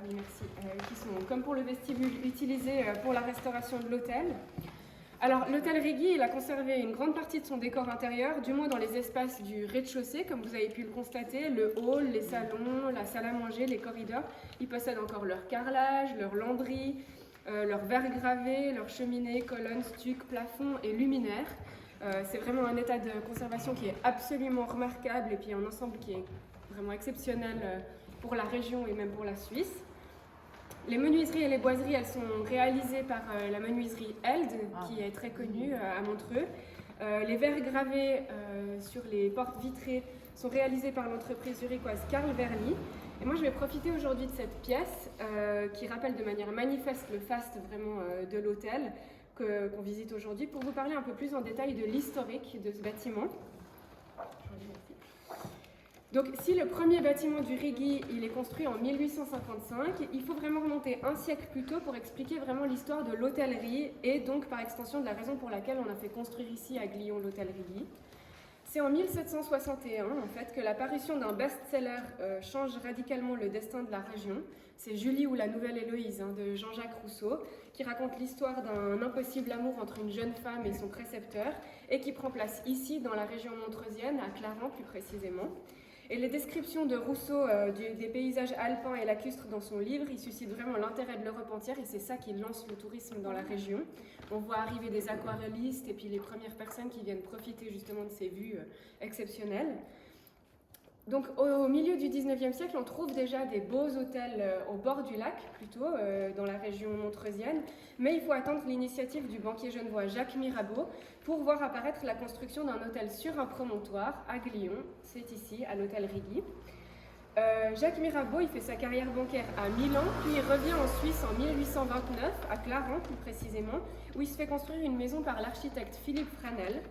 oui, merci, qui sont, comme pour le vestibule, utilisés pour la restauration de l'hôtel. Alors, l'hôtel Righi, il a conservé une grande partie de son décor intérieur, du moins dans les espaces du rez-de-chaussée, comme vous avez pu le constater, le hall, les salons, la salle à manger, les corridors. Ils possèdent encore leur carrelage, leur lambris, leurs verres gravés, leurs cheminées, colonnes, stucs, plafonds et luminaires. C'est vraiment un état de conservation qui est absolument remarquable et puis un ensemble qui est vraiment exceptionnel pour la région et même pour la Suisse. Les menuiseries et les boiseries, elles sont réalisées par la menuiserie Eld, qui est très connue à Montreux. Les verres gravés sur les portes vitrées sont réalisés par l'entreprise zurichoise Karl Verly. Et moi, je vais profiter aujourd'hui de cette pièce qui rappelle de manière manifeste le faste vraiment de l'hôtel qu'on visite aujourd'hui pour vous parler un peu plus en détail de l'historique de ce bâtiment. Donc, si le premier bâtiment du Righi, il est construit en 1855, il faut vraiment remonter un siècle plus tôt pour expliquer vraiment l'histoire de l'hôtellerie et donc par extension de la raison pour laquelle on a fait construire ici à Glion l'hôtel Righi. C'est en 1761 en fait que l'apparition d'un best-seller change radicalement le destin de la région. C'est Julie ou la Nouvelle Héloïse de Jean-Jacques Rousseau qui raconte l'histoire d'un impossible amour entre une jeune femme et son précepteur et qui prend place ici dans la région montreusienne, à Clarens plus précisément. Et les descriptions de Rousseau des paysages alpins et lacustres dans son livre, il suscite vraiment l'intérêt de l'Europe entière et c'est ça qui lance le tourisme dans la région. On voit arriver des aquarellistes et puis les premières personnes qui viennent profiter justement de ces vues exceptionnelles. Donc au milieu du 19e siècle, on trouve déjà des beaux hôtels au bord du lac, plutôt, dans la région montreusienne, mais il faut attendre l'initiative du banquier genevois Jacques Mirabeau pour voir apparaître la construction d'un hôtel sur un promontoire à Glion, c'est ici, à l'hôtel Righi. Jacques Mirabeau, il fait sa carrière bancaire à Milan, puis il revient en Suisse en 1829, à Clarens plus précisément, où il se fait construire une maison par l'architecte Philippe Franel.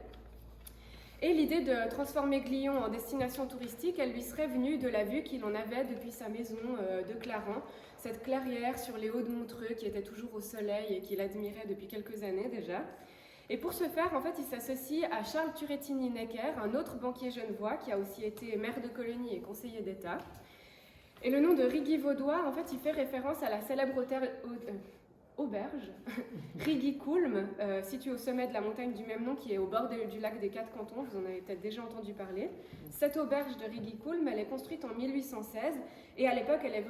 Et l'idée de transformer Glion en destination touristique, elle lui serait venue de la vue qu'il en avait depuis sa maison de Clarens, cette clairière sur les hauts de Montreux qui était toujours au soleil et qu'il admirait depuis quelques années déjà. Et pour ce faire, en fait, il s'associe à Charles Turrettini-Necker, un autre banquier genevois qui a aussi été maire de colonie et conseiller d'État. Et le nom de Righi vaudois, en fait, il fait référence à la célèbre auberge, Righi-Kulm, située au sommet de la montagne du même nom qui est au bord du lac des Quatre Cantons, vous en avez peut-être déjà entendu parler. Cette auberge de Righi-Kulm, elle est construite en 1816 et à l'époque elle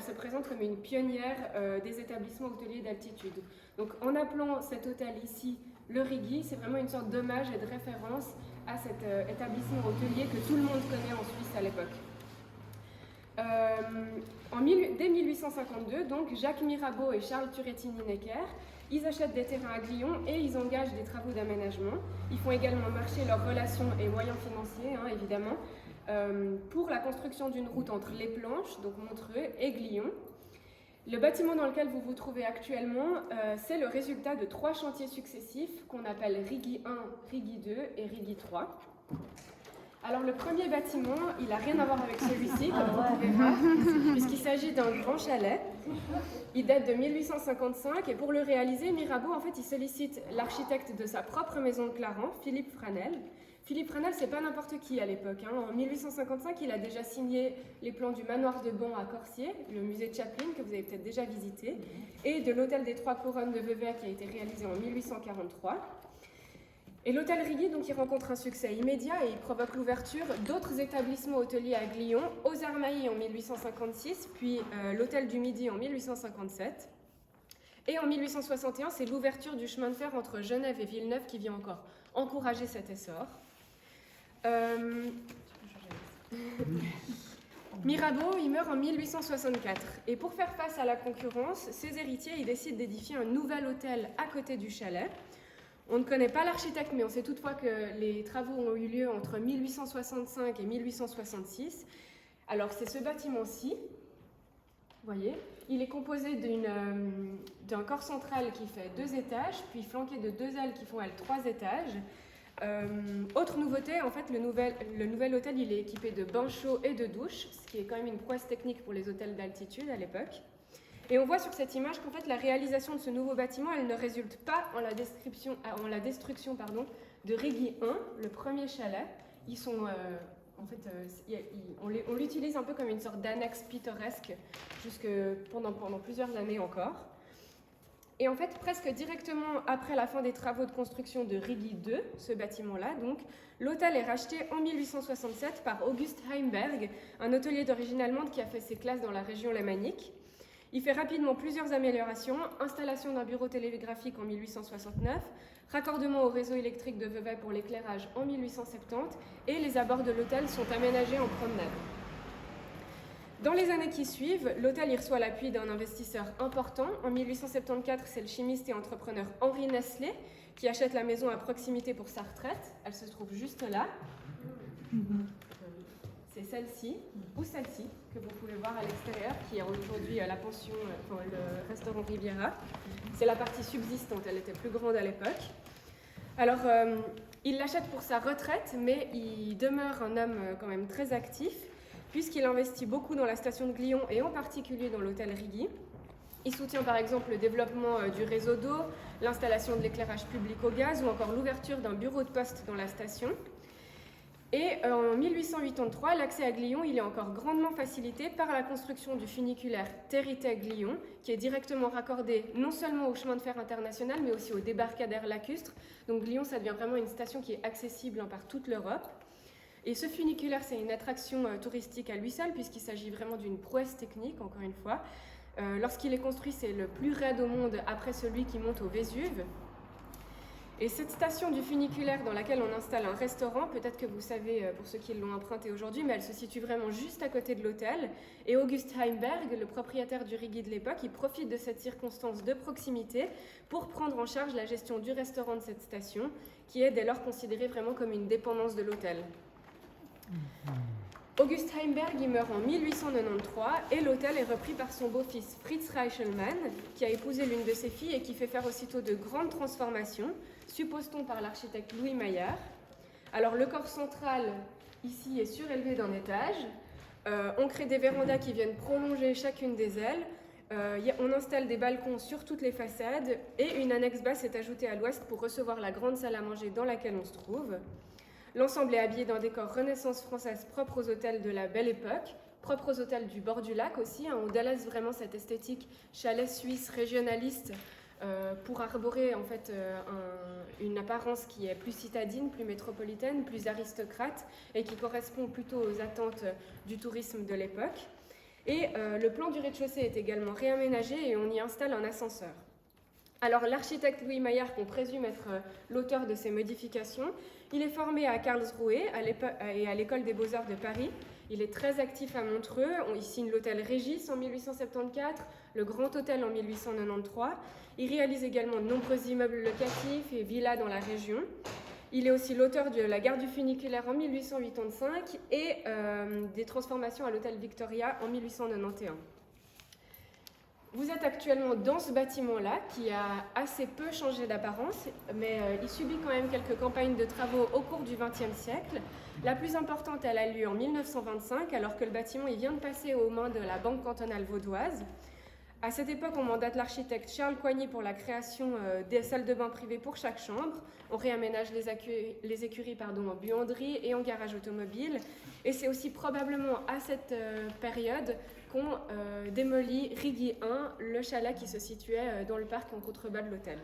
se présente comme une pionnière des établissements hôteliers d'altitude. Donc en appelant cet hôtel ici le Righi, c'est vraiment une sorte d'hommage et de référence à cet établissement hôtelier que tout le monde connaît en Suisse à l'époque. Dès 1852, donc, Jacques Mirabeau et Charles Turrettini-Necker, ils achètent des terrains à Glion et ils engagent des travaux d'aménagement. Ils font également marcher leurs relations et moyens financiers, évidemment, pour la construction d'une route entre les Planches, donc Montreux, et Glion. Le bâtiment dans lequel vous vous trouvez actuellement, c'est le résultat de 3 chantiers successifs qu'on appelle Righi 1, Righi 2 et Righi 3. Alors le premier bâtiment, il n'a rien à voir avec celui-ci, comme vous pouvez voir, puisqu'il s'agit d'un grand chalet. Il date de 1855 et pour le réaliser, Mirabeau, en fait, il sollicite l'architecte de sa propre maison de Clarens, Philippe Franel. Philippe Franel, c'est pas n'importe qui à l'époque. En 1855, il a déjà signé les plans du manoir de Ban à Corsier, le musée de Chaplin que vous avez peut-être déjà visité, et de l'hôtel des Trois Couronnes de Vevey qui a été réalisé en 1843. Et l'hôtel Righi, donc, il rencontre un succès immédiat et il provoque l'ouverture d'autres établissements hôteliers à Glion, aux Armailles en 1856, puis l'hôtel du Midi en 1857. Et en 1861, c'est l'ouverture du chemin de fer entre Genève et Villeneuve qui vient encore encourager cet essor. Mirabeau, il meurt en 1864. Et pour faire face à la concurrence, ses héritiers, ils décident d'édifier un nouvel hôtel à côté du chalet. On ne connaît pas l'architecte, mais on sait toutefois que les travaux ont eu lieu entre 1865 et 1866. Alors, c'est ce bâtiment-ci, vous voyez, il est composé d'un corps central qui fait 2 étages, puis flanqué de 2 ailes qui font, elles, 3 étages. Autre nouveauté, en fait, le nouvel hôtel, il est équipé de bains chauds et de douches, ce qui est quand même une prouesse technique pour les hôtels d'altitude à l'époque. Et on voit sur cette image qu'en fait, la réalisation de ce nouveau bâtiment, elle ne résulte pas en la destruction de Righi 1, le premier chalet. Ils sont en fait, on l'utilise un peu comme une sorte d'annexe pittoresque pendant plusieurs années encore. Et en fait, presque directement après la fin des travaux de construction de Rigi 2, ce bâtiment-là, donc, l'hôtel est racheté en 1867 par August Heimberg, un hôtelier d'origine allemande qui a fait ses classes dans la région lémanique. Il fait rapidement plusieurs améliorations, installation d'un bureau télégraphique en 1869, raccordement au réseau électrique de Vevey pour l'éclairage en 1870, et les abords de l'hôtel sont aménagés en promenade. Dans les années qui suivent, l'hôtel y reçoit l'appui d'un investisseur important. En 1874, c'est le chimiste et entrepreneur Henri Nestlé qui achète la maison à proximité pour sa retraite. Elle se trouve juste là. C'est celle-ci, ou celle-ci, que vous pouvez voir à l'extérieur, qui est aujourd'hui la pension, le restaurant Riviera. C'est la partie subsistante, elle était plus grande à l'époque. Alors, il l'achète pour sa retraite, mais il demeure un homme quand même très actif, puisqu'il investit beaucoup dans la station de Glion et en particulier dans l'hôtel Rigi. Il soutient par exemple le développement du réseau d'eau, l'installation de l'éclairage public au gaz ou encore l'ouverture d'un bureau de poste dans la station. Et en 1883, l'accès à Glion il est encore grandement facilité par la construction du funiculaire Territet-Glion, qui est directement raccordé non seulement au chemin de fer international, mais aussi au débarcadère lacustre. Donc Glion, ça devient vraiment une station qui est accessible par toute l'Europe. Et ce funiculaire, c'est une attraction touristique à lui seul, puisqu'il s'agit vraiment d'une prouesse technique, encore une fois. Lorsqu'il est construit, c'est le plus raide au monde après celui qui monte au Vésuve. Et cette station du funiculaire dans laquelle on installe un restaurant, peut-être que vous savez pour ceux qui l'ont emprunté aujourd'hui, mais elle se situe vraiment juste à côté de l'hôtel. Et August Heimberg, le propriétaire du Rigi de l'époque, il profite de cette circonstance de proximité pour prendre en charge la gestion du restaurant de cette station, qui est dès lors considérée vraiment comme une dépendance de l'hôtel. August Heimberg il meurt en 1893 et l'hôtel est repris par son beau-fils Fritz Reichelmann, qui a épousé l'une de ses filles et qui fait faire aussitôt de grandes transformations, suppose-t-on par l'architecte Louis Maillard. Alors le corps central ici est surélevé d'un étage, on crée des vérandas qui viennent prolonger chacune des ailes, on installe des balcons sur toutes les façades et une annexe basse est ajoutée à l'ouest pour recevoir la grande salle à manger dans laquelle on se trouve. L'ensemble est habillé d'un décor Renaissance française propre aux hôtels de la Belle Époque, propre aux hôtels du bord du lac aussi. On délaisse vraiment cette esthétique chalet suisse régionaliste pour arborer en fait une apparence qui est plus citadine, plus métropolitaine, plus aristocrate et qui correspond plutôt aux attentes du tourisme de l'époque. Et le plan du rez-de-chaussée est également réaménagé et on y installe un ascenseur. Alors l'architecte Louis Maillard, qu'on présume être l'auteur de ces modifications, il est formé à Karlsruhe et à l'École des Beaux-Arts de Paris. Il est très actif à Montreux. Il signe l'hôtel Régis en 1874, le Grand Hôtel en 1893. Il réalise également de nombreux immeubles locatifs et villas dans la région. Il est aussi l'auteur de la gare du funiculaire en 1885 et des transformations à l'hôtel Victoria en 1891. Vous êtes actuellement dans ce bâtiment-là qui a assez peu changé d'apparence, mais il subit quand même quelques campagnes de travaux au cours du XXe siècle. La plus importante, elle a lieu en 1925, alors que le bâtiment il vient de passer aux mains de la Banque cantonale vaudoise. À cette époque, on mandate l'architecte Charles Coigny pour la création des salles de bain privées pour chaque chambre. On réaménage les écuries en buanderie et en garage automobile. Et c'est aussi probablement à cette période qu'on démolit Rigi 1, le chalet qui se situait dans le parc en contrebas de l'hôtel.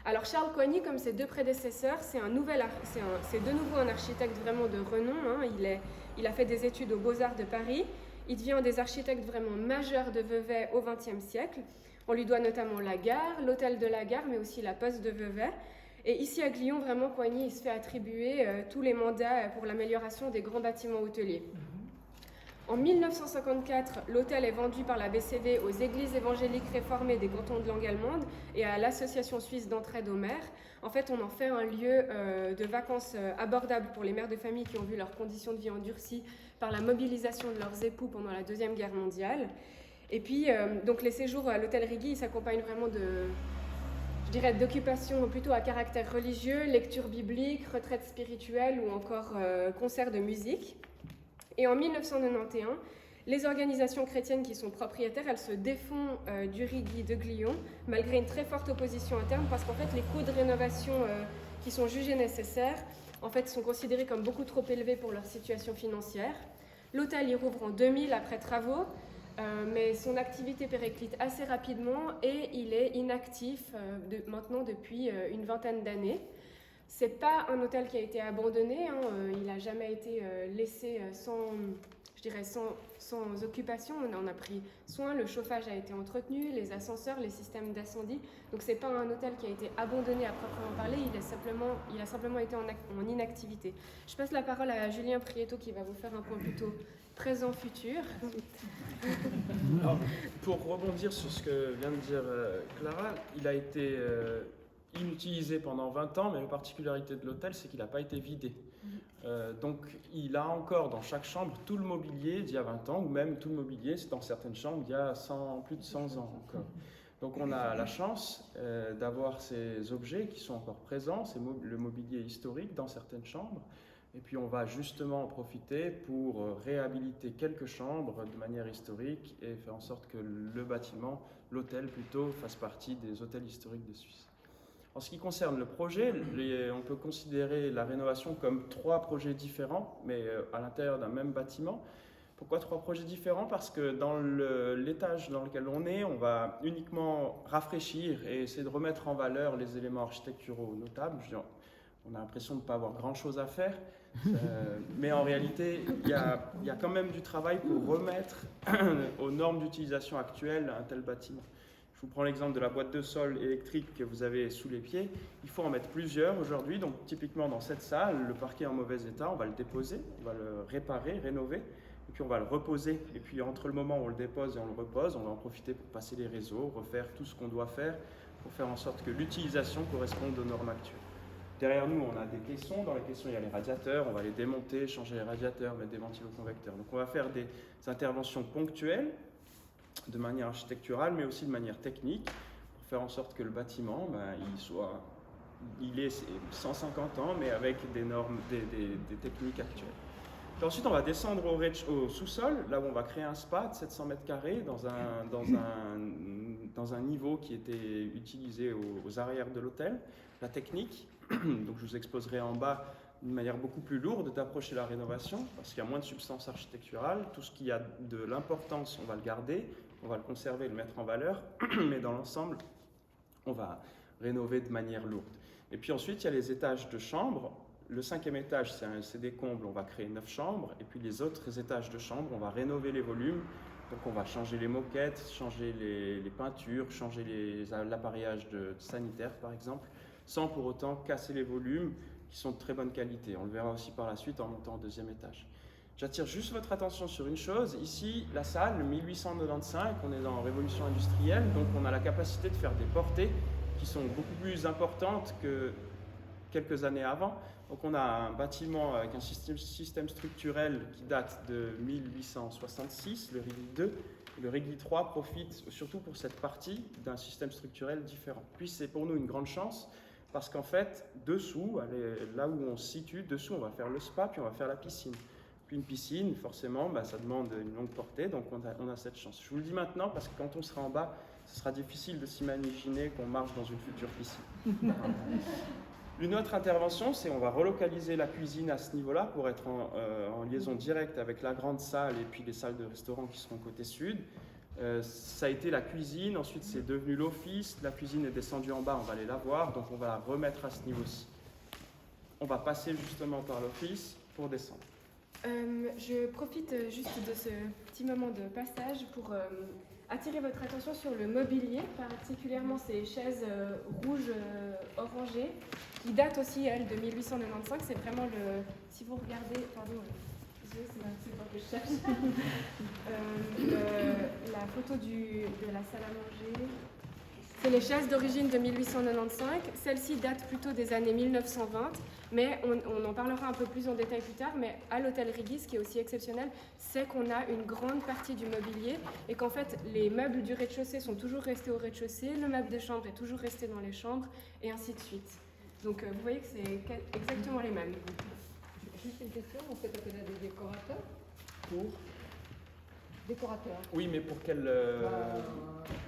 Alors Charles Coigny, comme ses deux prédécesseurs, c'est de nouveau un architecte vraiment de renom. Il a fait des études aux Beaux-Arts de Paris. Il devient un des architectes vraiment majeurs de Vevey au XXe siècle. On lui doit notamment la gare, l'hôtel de la gare, mais aussi la poste de Vevey. Et ici à Glion, vraiment, Coigny il se fait attribuer tous les mandats pour l'amélioration des grands bâtiments hôteliers. En 1954, l'hôtel est vendu par la BCV aux églises évangéliques réformées des cantons de langue allemande et à l'Association suisse d'entraide aux mères. En fait, on en fait un lieu de vacances abordable pour les mères de famille qui ont vu leurs conditions de vie endurcies par la mobilisation de leurs époux pendant la Deuxième Guerre mondiale. Et puis, donc les séjours à l'hôtel Rigi s'accompagnent vraiment d'occupations plutôt à caractère religieux, lecture biblique, retraite spirituelle ou encore concerts de musique. Et en 1991, les organisations chrétiennes qui sont propriétaires, elles se défont du Rigi de Glion, malgré une très forte opposition interne, parce qu'en fait, les coûts de rénovation qui sont jugés nécessaires en fait, sont considérés comme beaucoup trop élevés pour leur situation financière. L'hôtel y rouvre en 2000 après travaux, mais son activité périclite assez rapidement et il est inactif maintenant depuis une vingtaine d'années. C'est pas un hôtel qui a été abandonné, hein, il n'a jamais été laissé sans occupation. On en a pris soin, le chauffage a été entretenu, les ascenseurs, les systèmes d'incendie. Donc c'est pas un hôtel qui a été abandonné à proprement parler, il a simplement été en inactivité. Je passe la parole à Julien Prieto qui va vous faire un point plutôt présent-futur. Alors, pour rebondir sur ce que vient de dire Clara, il a été inutilisé pendant 20 ans, mais la particularité de l'hôtel, c'est qu'il n'a pas été vidé. Donc il a encore dans chaque chambre tout le mobilier d'il y a 20 ans, ou même tout le mobilier, c'est dans certaines chambres, il y a plus de 100 ans encore. Donc on a la chance d'avoir ces objets qui sont encore présents, c'est le mobilier historique dans certaines chambres. Et puis on va justement en profiter pour réhabiliter quelques chambres de manière historique et faire en sorte que le bâtiment, l'hôtel plutôt, fasse partie des hôtels historiques de Suisse. En ce qui concerne le projet, on peut considérer la rénovation comme 3 projets différents, mais à l'intérieur d'un même bâtiment. Pourquoi 3 projets différents? Parce que dans l'étage dans lequel on est, on va uniquement rafraîchir et essayer de remettre en valeur les éléments architecturaux notables. On a l'impression de ne pas avoir grand-chose à faire, mais en réalité, il y a quand même du travail pour remettre aux normes d'utilisation actuelles un tel bâtiment. Je vous prends l'exemple de la boîte de sol électrique que vous avez sous les pieds. Il faut en mettre plusieurs aujourd'hui. Donc typiquement dans cette salle, le parquet est en mauvais état, on va le déposer, on va le réparer, rénover, et puis on va le reposer. Et puis entre le moment où on le dépose et on le repose, on va en profiter pour passer les réseaux, refaire tout ce qu'on doit faire pour faire en sorte que l'utilisation corresponde aux normes actuelles. Derrière nous, on a des caissons. Dans les caissons, il y a les radiateurs. On va les démonter, changer les radiateurs, mettre des ventiloconvecteurs. Donc on va faire des interventions ponctuelles de manière architecturale, mais aussi de manière technique, pour faire en sorte que le bâtiment, il ait 150 ans, mais avec des normes, des techniques actuelles. Puis ensuite, on va descendre au sous-sol, là où on va créer un spa de 700 mètres carrés dans un niveau qui était utilisé aux arrières de l'hôtel. La technique, donc je vous exposerai en bas d'une manière beaucoup plus lourde d'approcher la rénovation, parce qu'il y a moins de substance architecturale. Tout ce qui a de l'importance, on va le garder, on va le conserver, le mettre en valeur, mais dans l'ensemble, on va rénover de manière lourde. Et puis ensuite, il y a les étages de chambres. Le 5e étage, c'est des combles, on va créer 9 chambres. Et puis les autres étages de chambres, on va rénover les volumes. Donc on va changer les moquettes, changer les peintures, changer l'appareillage sanitaire par exemple, sans pour autant casser les volumes qui sont de très bonne qualité. On le verra aussi par la suite en montant au 2e étage. J'attire juste votre attention sur une chose. Ici, la salle, 1895, on est dans Révolution industrielle, donc on a la capacité de faire des portées qui sont beaucoup plus importantes que quelques années avant. Donc on a un bâtiment avec un système structurel qui date de 1866, le Régli 2. Et le Régli 3 profite surtout pour cette partie d'un système structurel différent. Puis c'est pour nous une grande chance, parce qu'en fait, dessous, là où on se situe, dessous, on va faire le spa, puis on va faire la piscine. Puis une piscine, forcément, ça demande une longue portée, donc on a cette chance. Je vous le dis maintenant, parce que quand on sera en bas, ce sera difficile de s'imaginer qu'on marche dans une future piscine. Une autre intervention, c'est on va relocaliser la cuisine à ce niveau-là pour être en liaison directe avec la grande salle et puis les salles de restaurant qui seront côté sud. Ça a été la cuisine, ensuite c'est devenu l'office, la cuisine est descendue en bas, on va aller la voir, donc on va la remettre à ce niveau-ci. On va passer justement par l'office pour descendre. Je profite juste de ce petit moment de passage pour attirer votre attention sur le mobilier, particulièrement ces chaises rouges orangées, qui datent aussi, elles, de 1895. C'est vraiment si vous regardez, pardon, c'est pas que je cherche, la photo de la salle à manger. C'est les chaises d'origine de 1895. Celles-ci datent plutôt des années 1920, mais on en parlera un peu plus en détail plus tard. Mais à l'hôtel Régis, ce qui est aussi exceptionnel, c'est qu'on a une grande partie du mobilier et qu'en fait, les meubles du rez-de-chaussée sont toujours restés au rez-de-chaussée, le meuble de chambre est toujours resté dans les chambres, et ainsi de suite. Donc vous voyez que c'est exactement les mêmes. Juste une question, on sait pas qu'on a des décorateurs décorateur. Oui, mais pour quel...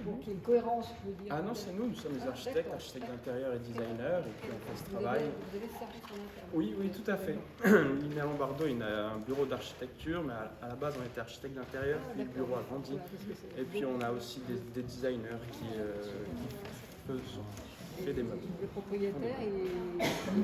Pour qu'il y ait une cohérence, je veux dire. Ah non, c'est nous sommes les architectes, d'accord. architectes d'intérieur et designers, et puis on fait ce travail. Vous avez ce service en interne. Oui, oui, tout à fait. Linéa Lombardo, il a un bureau d'architecture, mais à la base, on était architecte d'intérieur, puis le bureau a grandi. Voilà, parce que c'est- Et puis, on a aussi des designers qui fait des meubles. Le propriétaire, il